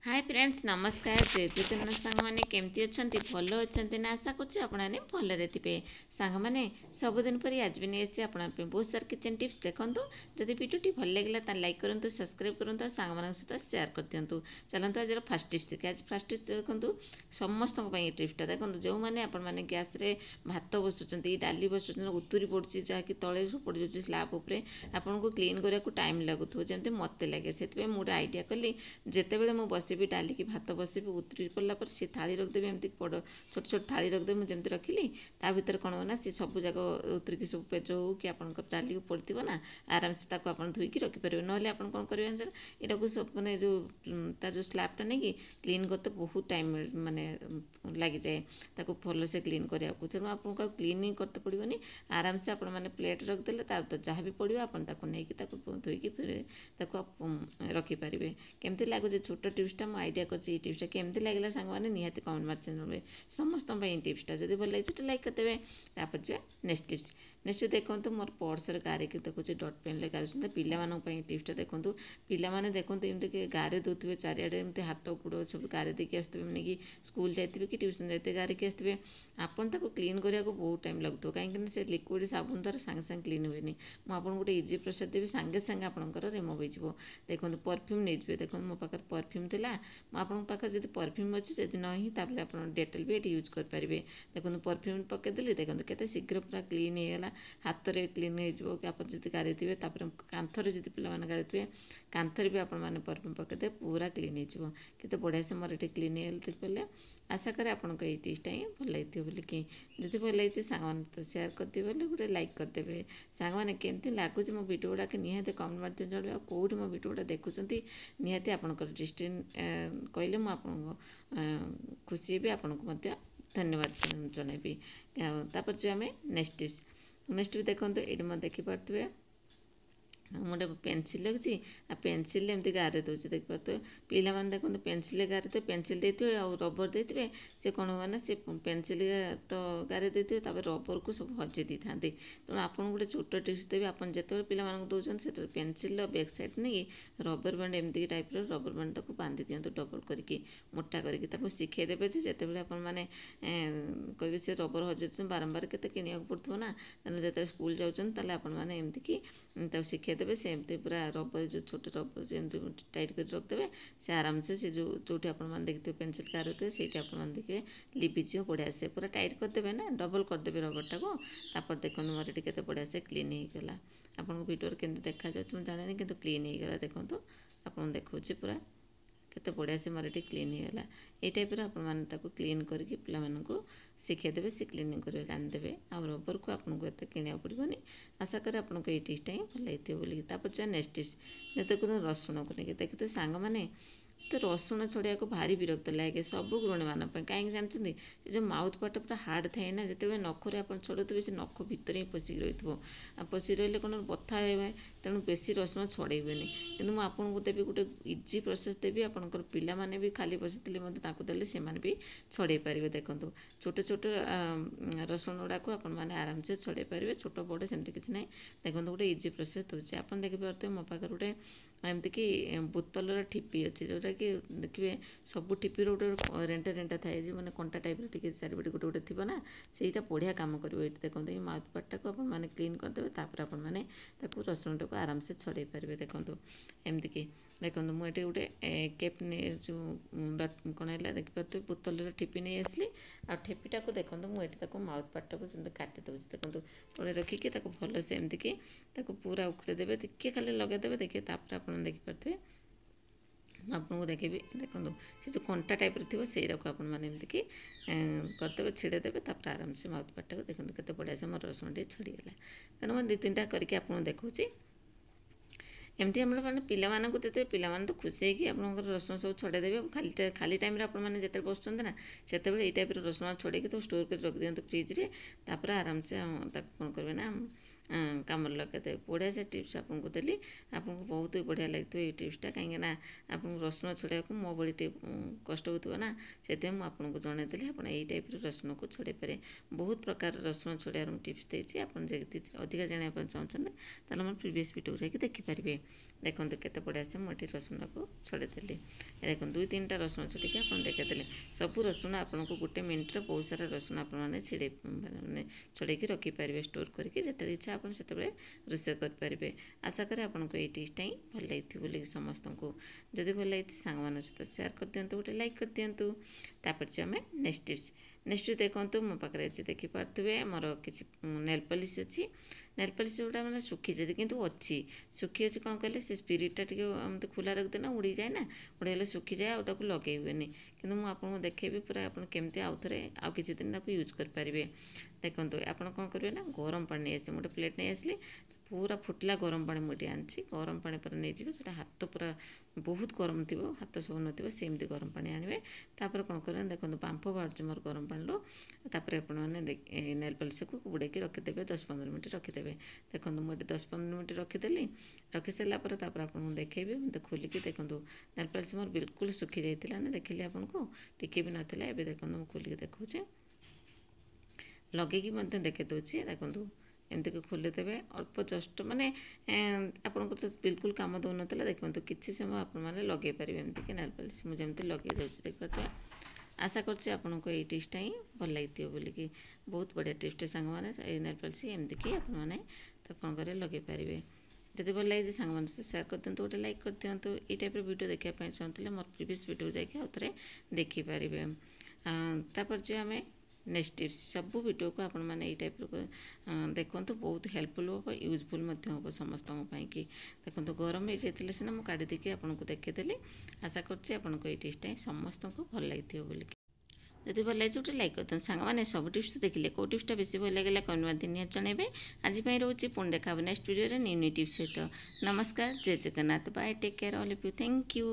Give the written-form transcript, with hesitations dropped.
Hi friends नमस्कार जय जगन्नाथ सांग मैंने केमती अच्छा भल अच्छा ना आशा करछे आपने भलरे थे सांग मैंने सबुदिन पर आज भी नहीं आप बहुत सारा किचन टिप्स देखूँ जब भिडियोटी भल लगे लाइक करूँ सब्सक्राइब करूँ और सांग सहित सेयार कर दिंतु चलते आज फास्ट टिप्स देखिए आज फास्ट टिप्स देखूँ समस्त टिप्सटा देखो जो मैंने आपने गैस भात बसुँच डाली बसुँच उतुरी पड़ी जहाँकि तले पड़ जाए स्लाब उपरे आपन को क्लीन करने को टाइम लगुव जमी मत लगे से गोटे आइडिया कली जितेबाला मुझे बसबी डाली की भात बसबी उतरी पड़ा पर सी थाली रखदेवी एमती बड़ छोट छोट थाली रखदेवी मुझे जमी रखिली ता भर कौन होना सी सब जाक उतरिकी सब पेज हो कि आप डाली पड़ती ना आराम से आप धोईकी रखिपारे ना आप कौन करेंगे आंसर यहाँ सब मैंने जो जो स्लाबटा नहीं कि क्लीन करते बहुत टाइम माने लग जाए भल से क्लीन करने को तेणु आपको क्लीन ही करते पड़ोनी आराम से आपने प्लेट रखदेले तो जहाँ भी पड़ो आप नहीं धोईकी फिर रखिपारे केमती लगुच छोट टिप्सटा मुझे आइडिया कर टिप्सटा केमती लगे सांग निहाती कमेंट मार चैनल समस्त टिप्सटा जब भल लगे तो लाइक करदे तापर जा नेक्स्ट टिप्स नेक्स्ट देखो मोर पर्सर गारिक देखुँ डट पेन गारुँच पाई टिप्सटा देखूँ पाने देखो एमती गारे दौथे चारिड़े एमती हाथ गोड़ सब गारे देकी आसते नहीं कि स्कूल जाते कि ट्यूशन जाते गारिकी आसते आपन ताको क्लीन करने को बहुत टाइम लगुव कहीं से लिक्विड साबुन द्वारा सांगे सांगे क्लीन हुए मुझे गोटे इजी प्रोसेस देवी सांगे सांगे आपंकर रिमूव हो देखो परफ्यूम नहीं देखो मो पाखे परफ्यूम थी मुझे जब परफ्यूम अच्छी जब ना ही आप डेटल भी ये यूज करेंगे देखो परफ्यूम पकईदेली देखो के शीघ्र पूरा क्लीन होगा हाथ में क्लीन हो कि आप गारी थे कांथर जब पे गारी थे कांथर भी आपने परफ्यूम पकईदे पूरा क्लीन हो बढ़िया से मोर ये क्लीन हो आशा करें आपको ये टिप्सटा ही भल लगी बोलिकी जब भल लगी सांग तो सेयार करदे गोटे लाइक करदे सांग मैंने केमती लगुच मो भिडियो गुड़ाक निहाती कमेंट मारते चलो कौटी मो भिडियो गुड़ा देखुं निहाती आपंकर डिस्टेंस कहले मुझे खुशी भी आपको धन्यवाद जनइबी तापर जो आम नेक्स्ट भी देखो ये देखिपे मोटे पेनसिल लगी पेनसिल एमती गारे दूसरी देखिए पाने देखो पेनसिल गारे थे पेनसिल देते रबर देते से कौन हुआ ना से पेनसिल तो गारे देते रबर को सब हजे दी था तेणु आप गोटे छोट टिप्स देवी आप जो पे दौरान से पेनसिल बैक साइड नहीं रबर बैंड एमती टाइप रबर बैंड तक बांधि दिखाँ डबल करके मोटा करके शिखेदेवे जिते आपने कहे से रबर हजे बारंबार के किणा पड़ो ना जो स्कूल जाऊँच आपने एमती शिखे देवे से एमती पूरा रबर जो छोटे रबर जमी टाइट कर रखिदेवे से आराम से जो आप देखते पेनसिल गारुथे से देखिए लिपिज बढ़िया से पूरा टाइट करदे ना डबल करदे रबरटा को तापर देखो मोर ये के बढ़िया से क्लीन होगा आपको भिडियो केमती देखा मुझे जाने कि क्लीन होगा देखो आपको देखा पूरा केते बढ़िया से मोर ये क्लीन होगा ये टाइप आप क्लीन करके पिला शिखेदेवे से क्लीनिंग कर जानदेवे आ रबर को आपको एत किणा पड़ोनी आशा करें आपको ये टिप्सटा ही भल लगी बोलिए तापर नेक्स्ट टिप्स देखो रसुण को लेकिन देखते सांग मैंने तो रसुण छड़िया को भारी विरक्त लगे सब गृहिणी मान कहीं जानते जो माउथ पार्ट पूरा हार्ड थाए ना जिते नखरे आप छड़े से नख भितर ही पशिक रही पशिक रही कौन बथा हे तेणु बेसी रसुण छड़ेबे कि मुझे देवी गोटे इजी प्रोसेस देवी आपंकर पाने भी खाली बसी देले से भी छड़े पारे देखो छोट छोट रसुण गुड़ाक आपने आराम से छड़े पारे छोट बड़ सेमती किसी ना देखो गोटे इजी प्रोसेस दूसरे आप देखिपे मो पाखे गोटे एमती कि बोतल ठिपी अच्छी जोटा कि देखिए सब ठिपी गोटे रेंटा रेंटा थाए जो मैंने कंटा टाइप टे चारिपटे गोटे गोटे थी ना सहीटा बढ़िया कम कर देखो ये माउथ पार्टा को आपने क्लीन करदे आपने रसुण टाक आराम से छड़े पारे देखो एमती कि देखो मुझे गोटे केप जो कौन है देखिए बोतल ठिपी नहीं आसली आ ठेपीटा को देखो मुझे माउथ पार्टा को काटी दूसरी देखो तले रखिकी भल से एमती कि पूरा उखड़े देवे टिके खाली लगेदेवे देखिए तापर आप देखिपे आपको देखेबी देखो से जो कंटा टाइप थी से आपमती कि करदे छिड़ेदेवे तापर आराम से माउथ पार्टा को देखो के बढ़िया से मोर रसुण टे छड़ीगला तेणु मैं 2-3टा करके आपको देखा एमती आम मैंने पिलाମାନଙ୍କୁ देते पिलाମାନେ तो खुशी कि आप रसुण सब छड़ेदेवे खाली खाली टाइम आपने जिते बसुँच ना से टाइप रसुण छड़े तो स्टोर कर रखि दिखाँ फ्रिज्रे तापर आराम से कौन करेंगे ना କାମରେ ଲଗାଇଦେବେ। ବଢ଼ିଆ ସେ ଟିପ୍ସ ଆପଣଙ୍କୁ ଦେଲି, ଆପଣଙ୍କୁ ବହୁତ ବଢ଼ିଆ ଲାଗିଥିବ ଏଇ ଟିପ୍ସଟା, କାହିଁକିନା ଆପଣଙ୍କୁ ରସୁଣ ଛଡ଼େଇବାକୁ ମୋ ଭଳି କଷ୍ଟ ହେଉଥିବ ନା, ସେଥିପାଇଁ ମୁଁ ଆପଣଙ୍କୁ ଜଣାଇଦେଲି ଆପଣ ଏଇ ଟାଇପ୍ର ରସୁଣକୁ ଛଡ଼େଇ ପାରିବେ। ବହୁତ ପ୍ରକାର ରସୁଣ ଛଡ଼େଇବାର ମୁଁ ଟିପ୍ସ ଦେଇଛି, ଆପଣ ଯଦି ଅଧିକା ଜାଣିବା ପାଇଁ ଚାହୁଁଛନ୍ତି ତାହେଲେ ମୋର ପ୍ରିଭିୟସ୍ ଭିଡ଼ିଓ ଯାଇକି ଦେଖିପାରିବେ। ଦେଖନ୍ତୁ କେତେ ବଢ଼ିଆ ସେ ମୁଁ ଏଠି ରସୁଣକୁ ଛଡ଼େଇ ଦେଲି। ଦେଖନ୍ତୁ 2-3ଟା ରସୁଣ ଛଡ଼େଇକି ଆପଣ ଦେଖେଇଦେଲେ। ସବୁ ରସୁଣ ଆପଣଙ୍କୁ 1 ମିନିଟ୍ରେ ବହୁତ ସାରା ରସୁଣ ଆପଣମାନେ ଛଡ଼େଇକି ରଖିପାରିବେ, ଷ୍ଟୋର୍ କରିକି ଯେତେବେଳେ ଇଚ୍ଛା ଆପଣ ସେତେବେଳେ ରୋଷେଇ କରିପାରିବେ। ଆଶା କରେ ଆପଣଙ୍କୁ ଏଇ ଟିପ୍ସଟା ହିଁ ଭଲ ଲାଗିଥିବ ବୋଲିକି ସମସ୍ତଙ୍କୁ। ଯଦି ଭଲ ଲାଗିଛି ସାଙ୍ଗମାନଙ୍କ ସହିତ ସେୟାର କରିଦିଅନ୍ତୁ, ଗୋଟେ ଲାଇକ୍ କରିଦିଅନ୍ତୁ। ତାପରେ ଯେ ଆମେ ନେକ୍ସଟ ଦେଖନ୍ତୁ ମୋ ପାଖରେ ଅଛି, ଦେଖିପାରୁଥିବେ ମୋର କିଛି ନେଲ୍ ପଲିସ୍ ଅଛି। ନେଲ୍ ପଲିସ୍ ଯେଉଁଟା ମାନେ ଶୁଖିଯାଇଛି କିନ୍ତୁ ଶୁଖି ଅଛି, କ'ଣ କହିଲେ ସେ ସ୍ପିରିଟ୍ଟା ଟିକେ ଏମିତି ଖୋଲା ରଖିଦେଲେ ନା ଉଡ଼ିଯାଏ, ନା ଉଡ଼ିଗଲେ ଶୁଖିଯାଏ, ଆଉ ତାକୁ ଲଗେଇ ହୁଏନି। କିନ୍ତୁ ମୁଁ ଆପଣଙ୍କୁ ଦେଖେଇବି ପୁରା ଆପଣ କେମିତି ଆଉଥରେ ଆଉ କିଛି ଦିନ ତାକୁ ୟୁଜ୍ କରିପାରିବେ। ଦେଖନ୍ତୁ ଆପଣ କ'ଣ କରିବେ ନା ଗରମ ପାଣି ନେଇ ଆସିବେ, ଗୋଟେ ପ୍ଲେଟ୍ ନେଇ ଆସିଲି, ପୁରା ଫୁଟିଲା ଗରମ ପାଣି ମୁଁ ଏଠି ଆଣିଛି। ଗରମ ପାଣି ପୁରା ନେଇଯିବେ, ସେଇଟା ହାତ ପୁରା ବହୁତ ଗରମ ଥିବ, ହାତ ସବୁ ନଥିବ ସେମିତି ଗରମ ପାଣି ଆଣିବେ। ତାପରେ କ'ଣ କରିବେ ଦେଖନ୍ତୁ ବାମ୍ଫ ବାହାରୁଛି ମୋର ଗରମ ପାଣିରୁ। ତାପରେ ଆପଣମାନେ ନେଲ୍ ପଲିସ୍କୁ ବୁଡ଼େଇକି ରଖିଦେବେ, 10-15 ମିନିଟ୍ ରଖିଦେବେ। ଦେଖନ୍ତୁ ମୁଁ ଏଠି 10-15 ମିନିଟ୍ ରଖିଦେଲି। ରଖିସାରିଲା ପରେ ତାପରେ ଆପଣଙ୍କୁ ଦେଖେଇବି, ମୋତେ ଖୋଲିକି ଦେଖନ୍ତୁ ନେଲ୍ ପଲିସ୍ ମୋର ବିଲକୁଲ ଶୁଖି ଯାଇଥିଲା ନା, ଦେଖିଲି ଆପଣଙ୍କୁ ଟିକେ ବି ନଥିଲା। ଏବେ ଦେଖନ୍ତୁ ମୁଁ ଖୋଲିକି ଦେଖାଉଛି, ଲଗେଇକି ମଧ୍ୟ ଦେଖେଇ ଦେଉଛି। ଦେଖନ୍ତୁ ଏମିତିକି ଖୋଲିଦେବେ, ଅଳ୍ପ ଜଷ୍ଟ ମାନେ ଆପଣଙ୍କୁ ତ ବିଲକୁଲ କାମ ଦେଉନଥିଲା, ଦେଖନ୍ତୁ କିଛି ସମୟ ଆପଣମାନେ ଲଗେଇ ପାରିବେ ଏମିତିକି ନେଲ୍ ପଲିସ୍ ମୁଁ ଯେମିତି ଲଗେଇ ଦେଉଛି ଦେଖିପାରୁଥିବେ। ଆଶା କରୁଛି ଆପଣଙ୍କୁ ଏଇ ଟିପ୍ସଟା ହିଁ ଭଲ ଲାଗିଥିବ ବୋଲିକି। ବହୁତ ବଢ଼ିଆ ଟିପ୍ସଟେ ସାଙ୍ଗମାନେ, ଏଇ ନେଲ୍ ପଲିସ୍ ଏମିତିକି ଆପଣମାନେ ତ କ'ଣ କରିବେ ଲଗେଇ ପାରିବେ। ଯଦି ଭଲ ଲାଗିଛି ସାଙ୍ଗମାନଙ୍କ ସହିତ ସେୟାର କରିଦିଅନ୍ତୁ, ଗୋଟେ ଲାଇକ୍ କରିଦିଅନ୍ତୁ। ଏଇ ଟାଇପ୍ର ଭିଡ଼ିଓ ଦେଖିବା ପାଇଁ ଚାହୁଁଥିଲେ ମୋର ପ୍ରିଭିୟସ୍ ଭିଡ଼ିଓ ଯାଇକି ଆଉ ଥରେ ଦେଖିପାରିବେ। ତାପରେ ଯେ ଆମେ ନେକ୍ସଟ ଟିପ୍ସ, ସବୁ ଭିଡ଼ିଓକୁ ଆପଣମାନେ ଏଇ ଟାଇପ୍ର ଦେଖନ୍ତୁ, ବହୁତ ହେଲ୍ପଫୁଲ୍ ହେବ, ୟୁଜଫୁଲ୍ ମଧ୍ୟ ହେବ ସମସ୍ତଙ୍କ ପାଇଁକି। ଦେଖନ୍ତୁ ଗରମ ହେଇଯାଇଥିଲେ ସିନା ମୁଁ କାଢ଼ି ଦେଇକି ଆପଣଙ୍କୁ ଦେଖେଇଦେଲି। ଆଶା କରୁଛି ଆପଣଙ୍କୁ ଏଇ ଟିପ୍ସଟା ହିଁ ସମସ୍ତଙ୍କୁ ଭଲ ଲାଗିଥିବ ବୋଲିକି। ଯଦି ଭଲ ଲାଗିଛି ଗୋଟେ ଲାଇକ୍ କରିଦିଅନ୍ତୁ। ସାଙ୍ଗମାନେ ସବୁ ଟିପ୍ସ ଦେଖିଲେ କେଉଁ ଟିପ୍ସଟା ବେଶୀ ଭଲ ଲାଗିଲା କମେଣ୍ଟ ମାଧ୍ୟମରେ ନିହାତି ଜଣାଇବେ। ଆଜି ପାଇଁ ରହୁଛି, ପୁଣି ଦେଖା ହେବ ନେକ୍ସଟ ଭିଡ଼ିଓରେ ନ୍ୟୁ ଟିପ୍ସ ସହିତ। ନମସ୍କାର, ଜୟ Jagannath, bye, take care all of you, thank you.